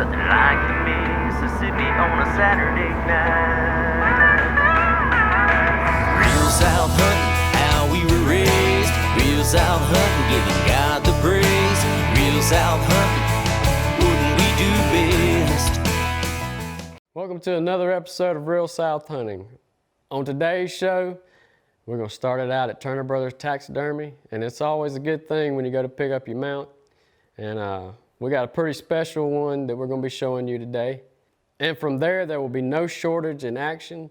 nothing like Mississippi on a Saturday night. Real South hunting, how we were raised. Real South hunting, giving God the praise. Real South hunting, wouldn't we do best? Welcome to another episode of Real South Hunting. On today's show, we're going to start it out at Turner Brothers Taxidermy, and it's always a good thing when you go to pick up your mount. And we got a pretty special one that we're going to be showing you today. And from there will be no shortage in action.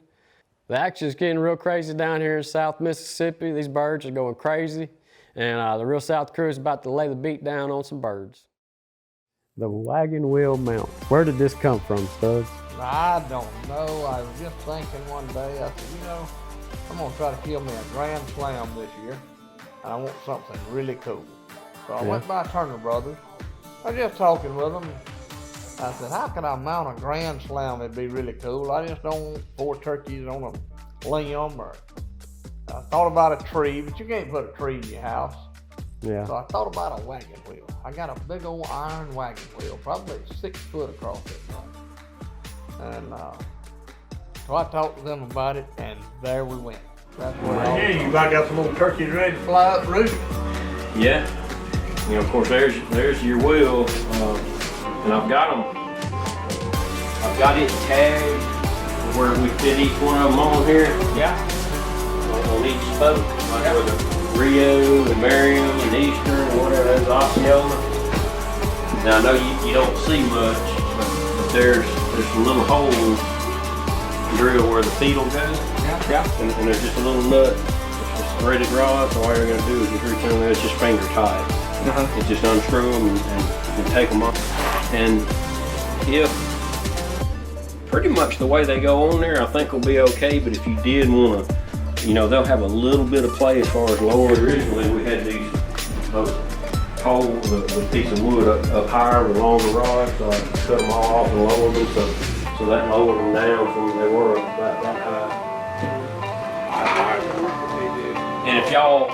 The action is getting real crazy down here in South Mississippi. These birds are going crazy, and the Real South crew is about to lay the beat down on some birds. The wagon wheel mount. Where did this come from, Studs? I don't know. I was just thinking one day, I said, I'm going to try to kill me a Grand Slam this year, and I want something really cool. So I went by Turner Brothers. I was just talking with them. I said, how can I mount a Grand Slam? It'd be really cool. I just don't want 4 turkeys on a limb. Or I thought about a tree, but you can't put a tree in your house. Yeah. So I thought about a wagon wheel. I got a big old iron wagon wheel, probably 6 foot across it. And so I talked to them about it, and there we went. That's what you about got some little turkeys ready to fly up roost. Yeah. Of course, there's your wheel, and I've got it tagged where we fit each one of them on here. Yeah. On each spoke, like where the Rio and Merriam and Eastern and whatever, there's Osceola. Now I know you don't see much, but there's some little holes drill where the feet will go. Yeah. And there's just a little nut. It's just threaded rod, so all you're going to do is just reach on there. It's just finger tight. It's just unscrew them and take them off. And if pretty much the way they go on there, I think will be okay. But if you did want to, they'll have a little bit of play as far as lower. Originally, we had these poles with a piece of wood up higher with longer rods, so I cut them all off and lowered them. So that lowered them down from they were about that high. And if y'all,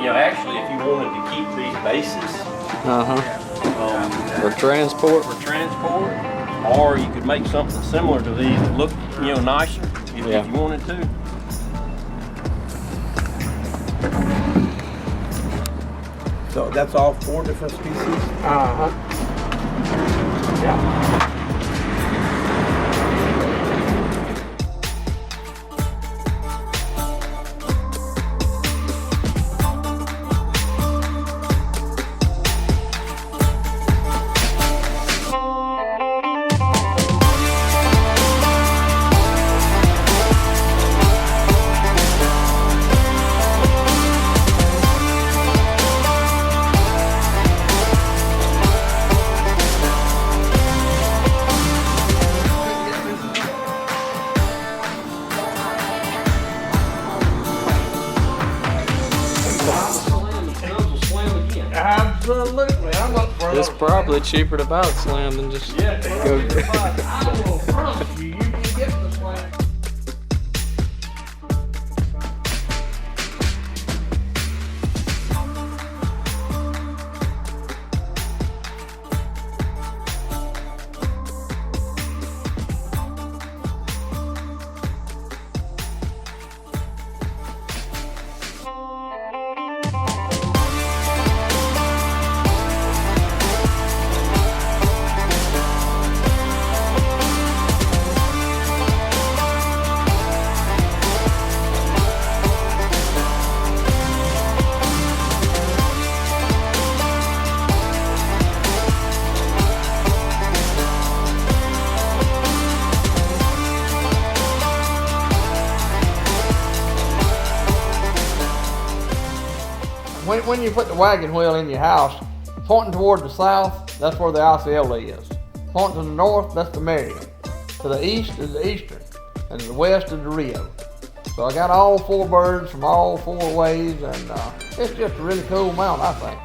actually, if you wanted to keep these bases, For transport? For transport, or you could make something similar to these that look, nicer if you wanted to. So that's all 4 different species? Yeah. Absolutely. I'm up for It's probably cheaper to buy the slam than just go. I will promise you can get the slam. When you put the wagon wheel in your house, pointing toward the south, that's where the Osceola is. Pointing to the north, that's the Merriam. To the east is the Eastern, and to the west is the Rio. So I got all 4 birds from all 4 ways, and it's just a really cool mount, I think.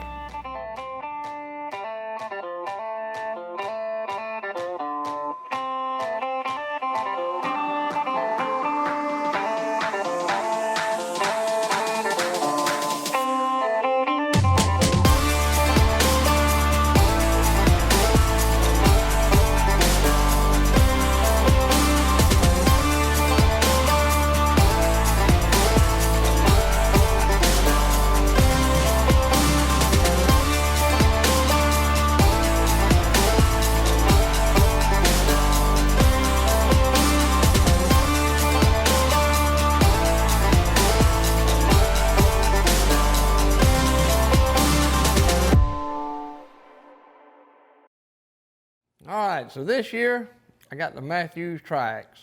All right, so this year I got the Matthews Tri-X,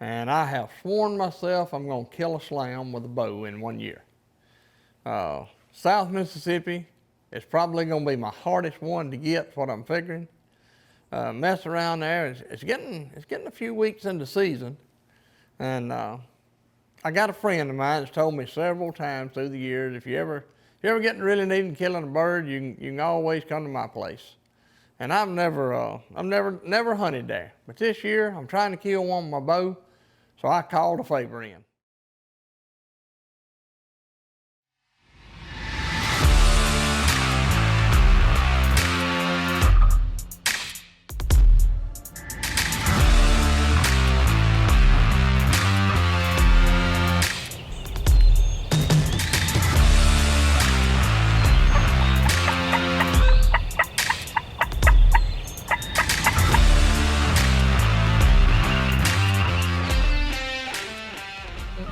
and I have sworn myself I'm gonna kill a slam with a bow in 1 year. South Mississippi is probably gonna be my hardest one to get, is what I'm figuring. Mess around there, it's getting a few weeks into season, and I got a friend of mine that's told me several times through the years, if you ever getting really needing killing a bird, you can always come to my place. And I've never hunted there. But this year, I'm trying to kill one with my bow, so I called a favor in.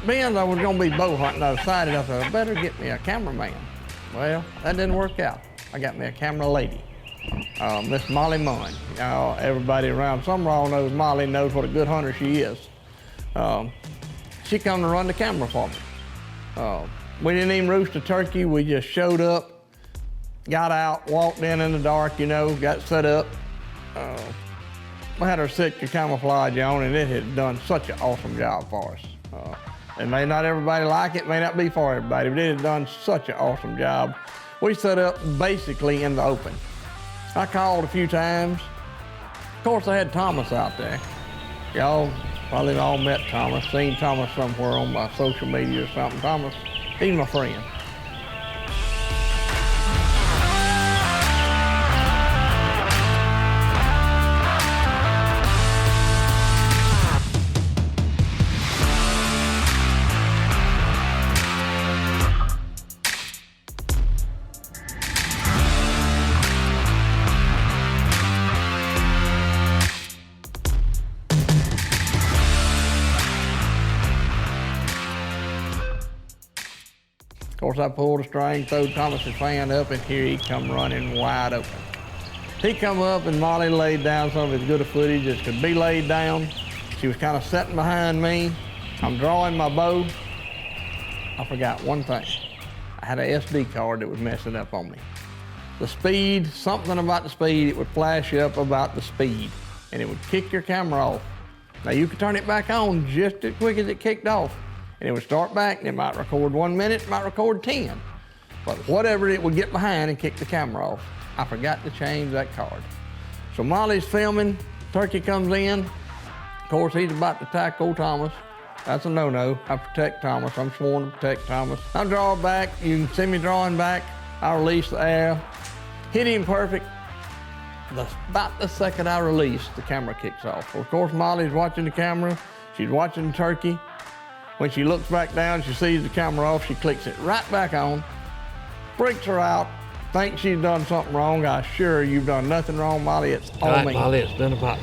Being I was going to be bow hunting, I decided I said, I better get me a cameraman. Well, that didn't work out. I got me a camera lady, Miss Molly Munn. Everybody around Summerall knows Molly, knows what a good hunter she is. She come to run the camera for me. We didn't even roost a turkey. We just showed up, got out, walked in the dark, got set up. We had our Sitka camouflage on, and it had done such an awesome job for us. It may not everybody like it, may not be for everybody, but it had done such an awesome job. We set up basically in the open. I called a few times. Of course, I had Thomas out there. Y'all probably all met Thomas, seen Thomas somewhere on my social media or something. Thomas, he's my friend. Of course, I pulled a string, throwed Thomas's fan up, and here he come running wide open. He come up, and Molly laid down some of as good a footage as could be laid down. She was kind of sitting behind me. I'm drawing my bow. I forgot one thing. I had a SD card that was messing up on me. The speed, something about the speed, it would flash up about the speed, and it would kick your camera off. Now, you could turn it back on just as quick as it kicked off, and it would start back, and it might record 1 minute, it might record 10. But whatever, it would get behind and kick the camera off. I forgot to change that card. So Molly's filming, turkey comes in. Of course, he's about to tackle Thomas. That's a no-no. I protect Thomas. I'm sworn to protect Thomas. I draw back. You can see me drawing back. I release the air. Hit him perfect. About the second I release, the camera kicks off. Of course, Molly's watching the camera. She's watching the turkey. When she looks back down, she sees the camera off, she clicks it right back on, freaks her out, thinks she's done something wrong. I assure her you've done nothing wrong, Molly. It's on me. Molly, it's been about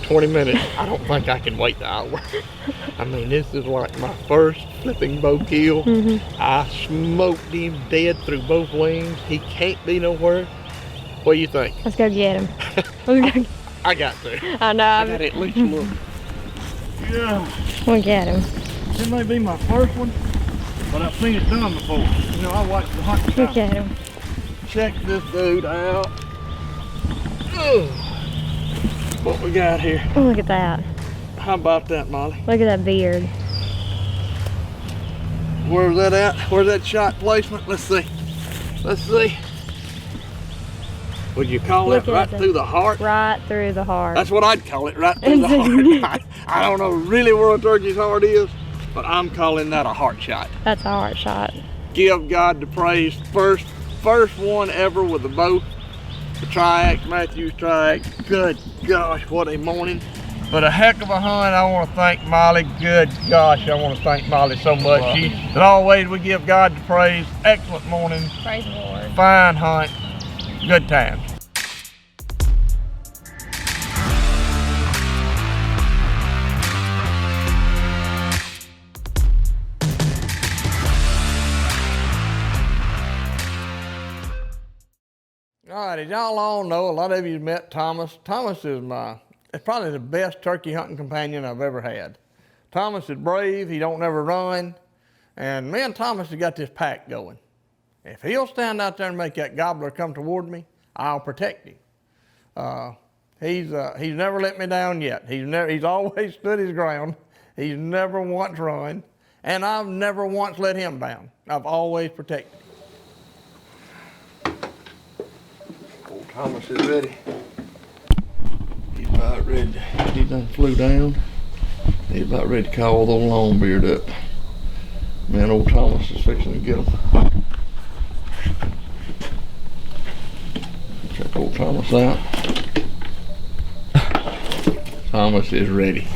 20 minutes. I don't think I can wait the hour. I mean, this is like my first flipping bow kill. I smoked him dead through both wings. He can't be nowhere. What do you think? Let's go get him. I got to. I know. I got to at least look. Yeah. We'll get him. This may be my first one, but I've seen it done before. I watched the hunting We'll time. get him. Check this dude out. Ugh. What we got here? Oh, look at that. How about that, Molly? Look at that beard. Where's that at? Where's that shot placement? Let's see. Let's see. Would you call Look that right at through the heart? Right through the heart. That's what I'd call it, right through the heart. I don't know really where a turkey's heart is, but I'm calling that a heart shot. That's a heart shot. Give God the praise. First one ever with the bow. The Tri-X, Matthews Tri-X. Good gosh, what a morning. But a heck of a hunt. I want to thank Molly. Good gosh, I want to thank Molly so much. As always, we give God the praise. Excellent morning. Praise the Lord. Fine hunt. Good times. All right, as y'all all know, a lot of you met Thomas. Thomas is probably the best turkey hunting companion I've ever had. Thomas is brave, he don't never run, and me and Thomas have got this pack going. If he'll stand out there and make that gobbler come toward me, I'll protect him. He's never let me down yet. He's always stood his ground. He's never once run, and I've never once let him down. I've always protected him. Old Thomas is ready. He's about ready. He done flew down. He's about ready to call the old Longbeard up. Man, old Thomas is fixing to get him. Check old Thomas out. Thomas is ready.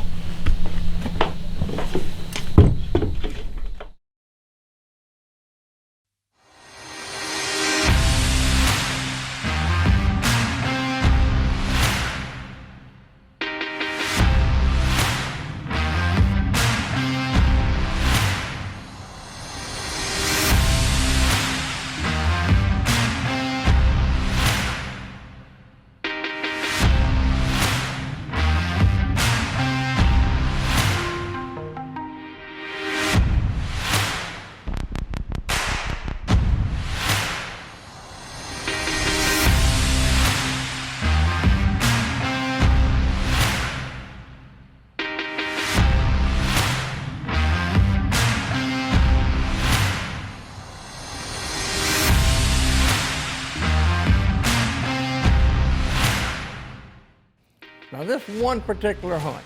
Now this one particular hunt,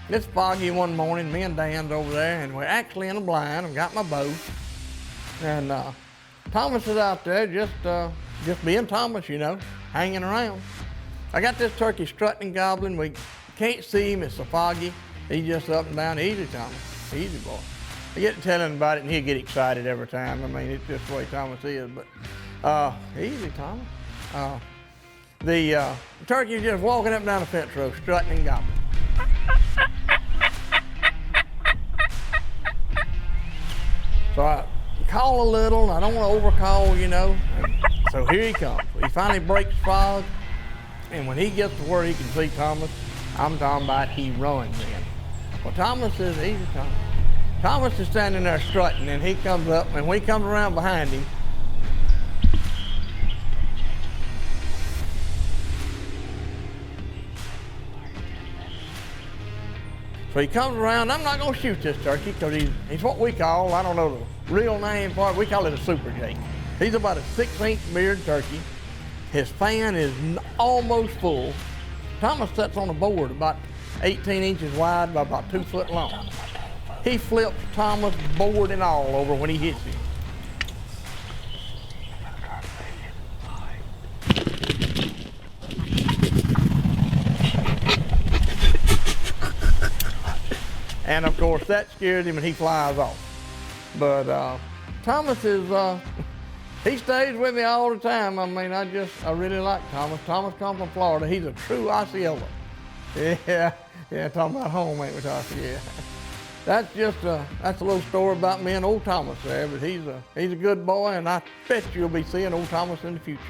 it's foggy one morning, me and Dan's over there, and we're actually in a blind. I've got my bow, and Thomas is out there just being Thomas, you know, hanging around. I got this turkey strutting and gobbling. We can't see him, it's so foggy. He's just up and down. Easy, Thomas, easy boy. I get to telling him about it, and he'll get excited every time. I mean, it's just the way Thomas is, but easy, Thomas. The turkey is just walking up and down the fence row, strutting and gobbling. So I call a little, I don't want to overcall, you know. So here he comes. He finally breaks fog, and when he gets to where he can see Thomas, I'm talking about he runs in. Well, Thomas is easy, Thomas. Thomas is standing there strutting, and he comes up, and when he comes around behind him, so he comes around. I'm not gonna shoot this turkey because he's what we call, I don't know the real name for it, we call it a super J. He's about a 6-inch beard turkey. His fan is almost full. Thomas sits on a board about 18 inches wide by about 2 foot long. He flips Thomas board and all over when he hits him. And of course that scared him and he flies off. But Thomas is, he stays with me all the time. I mean, I really like Thomas. Thomas comes from Florida. He's a true Osceola. Yeah, talking about home, ain't we, Tossie? Yeah. That's a little story about me and old Thomas there, but he's a good boy, and I bet you'll be seeing old Thomas in the future.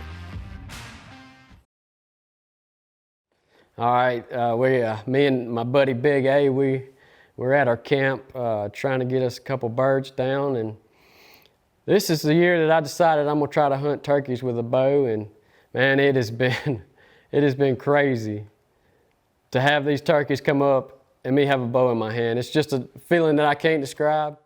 All right, me and my buddy Big A, we're at our camp trying to get us a couple birds down, and this is the year that I decided I'm gonna try to hunt turkeys with a bow, and man, it has been crazy to have these turkeys come up and me have a bow in my hand. It's just a feeling that I can't describe.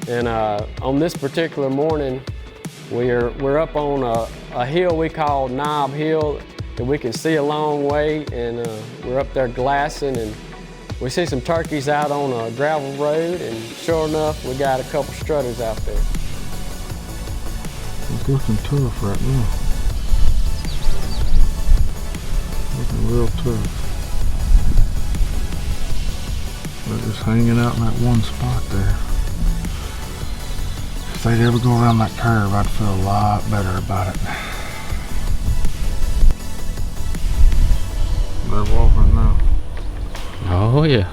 And on this particular morning, we're up on a hill we call Knob Hill that we can see a long way, and we're up there glassing, and we see some turkeys out on a gravel road, and sure enough, we got a couple strutters out there. It's looking tough right now. Looking real tough. They're just hanging out in that one spot there. If they'd ever go around that curve, I'd feel a lot better about it. They're walking now. Oh yeah.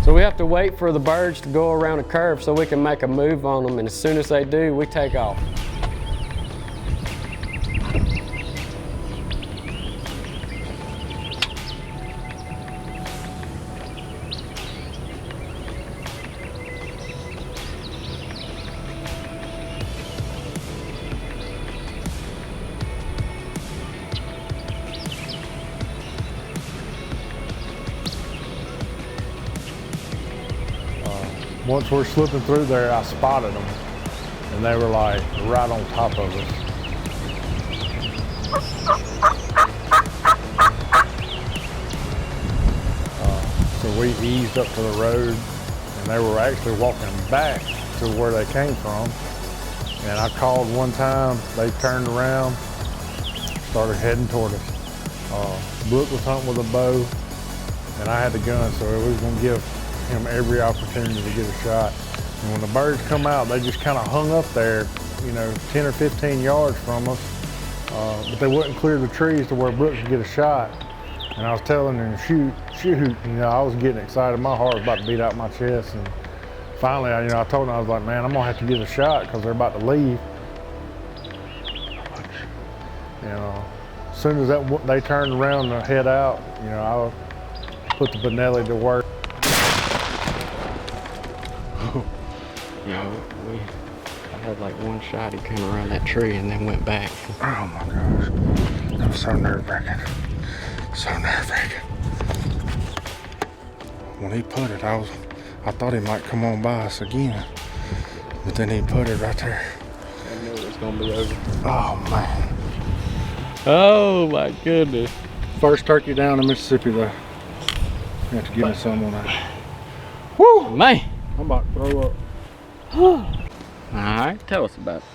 So we have to wait for the birds to go around a curve so we can make a move on them, and as soon as they do, we take off. Once we're slipping through there, I spotted them, and they were like right on top of us. So we eased up to the road, and they were actually walking back to where they came from. And I called one time, they turned around, started heading toward us. Brooke was hunting with a bow, and I had the gun, so we was gonna give him every opportunity to get a shot. And when the birds come out, they just kind of hung up there, you know, 10 or 15 yards from us, but they wouldn't clear the trees to where Brooke could get a shot. And I was telling him, shoot, shoot. You know, I was getting excited. My heart was about to beat out my chest. And finally, I told him, I was like, man, I'm gonna have to get a shot because they're about to leave. And as soon as they turned around to head out, I put the Benelli to work. I had like one shot, he came around that tree and then went back. Oh my gosh, that was so nerve-wracking. So nerve-wracking. When he put it, I thought he might come on by us again, but then he put it right there. I knew it was gonna be over. Oh man. Oh my goodness. First turkey down in Mississippi though. You have to give me some on that. Woo, man. I'm about to throw up. All right, tell us about it.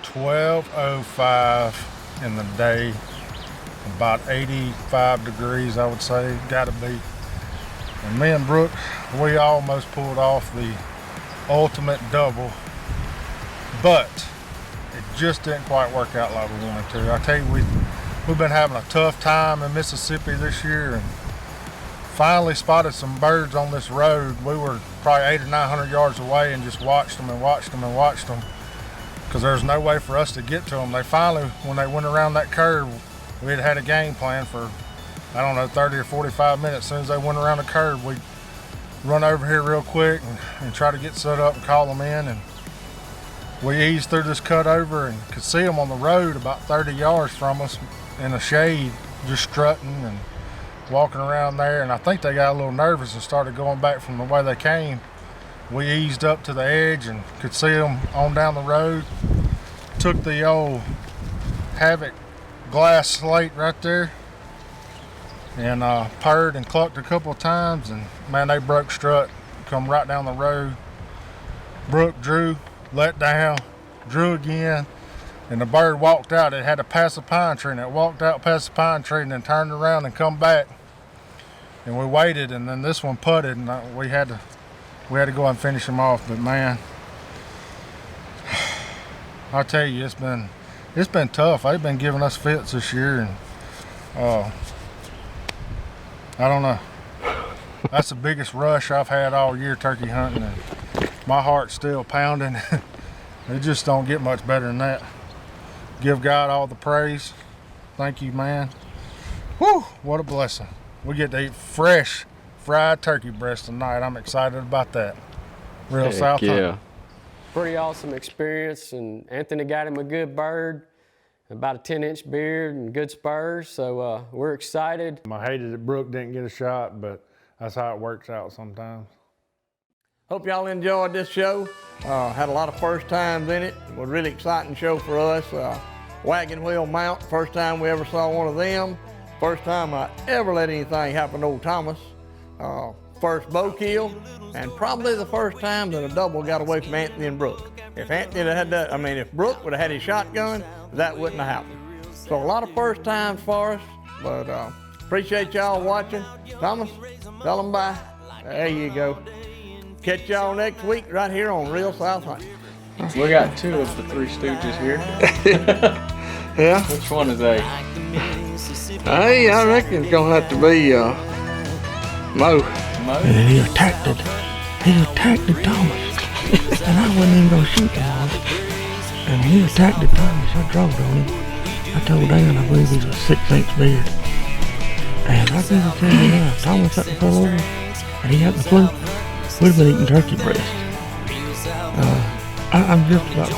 12:05 in the day, about 85 degrees, I would say, gotta be. And me and Brooke, we almost pulled off the ultimate double, but it just didn't quite work out like we wanted to. I tell you, we've been having a tough time in Mississippi this year, and finally spotted some birds on this road. We were probably 800 or 900 yards away and just watched them and watched them and watched them because there was no way for us to get to them. They finally, when they went around that curve, we had a game plan for, 30 or 45 minutes. As soon as they went around the curve, we'd run over here real quick and try to get set up and call them in. And we eased through this cut over and could see them on the road about 30 yards from us in the shade, just strutting and walking around there. And I think they got a little nervous and started going back from the way they came. We eased up to the edge and could see them on down the road. Took the old Havoc glass slate right there and purred and clucked a couple of times, and man, they broke strut, come right down the road. Brooke drew, let down, drew again, and the bird walked out. It had to pass a pine tree, and it walked out past the pine tree and then turned around and come back. And we waited, and then this one putted, and we had to go and finish him off. But man, I tell you, it's been tough. They've been giving us fits this year, and I don't know. That's the biggest rush I've had all year turkey hunting, and my heart's still pounding. It just don't get much better than that. Give God all the praise. Thank you, man. Whew, what a blessing. We get to eat fresh fried turkey breast tonight. I'm excited about that. Real South hunting. Pretty awesome experience, and Anthony got him a good bird, about a 10-inch beard and good spurs, so we're excited. I hated that Brooke didn't get a shot, but that's how it works out sometimes. Hope y'all enjoyed this show. Had a lot of first times in it. It was a really exciting show for us. Wagon wheel mount, first time we ever saw one of them. First time I ever let anything happen to old Thomas. first bow kill, and probably the first time that a double got away from Anthony and Brooke. If Anthony had had that, if Brooke would have had his shotgun, that wouldn't have happened. So a lot of first times for us, but appreciate y'all watching. Thomas, tell them bye. There you go. Catch y'all next week right here on Real South Hunting. We got two of the Three Stooges here. Yeah. Which one is A? Hey, I reckon it's gonna have to be Mo. Mo? He attacked Thomas. And I wasn't even gonna shoot him. And he attacked Thomas. I drove on him. I told Dan I believe he was a 6-inch beard. And I can tell you now, if Thomas hadn't pulled over and he hadn't flew, we'd have been eating turkey breast. I'm just about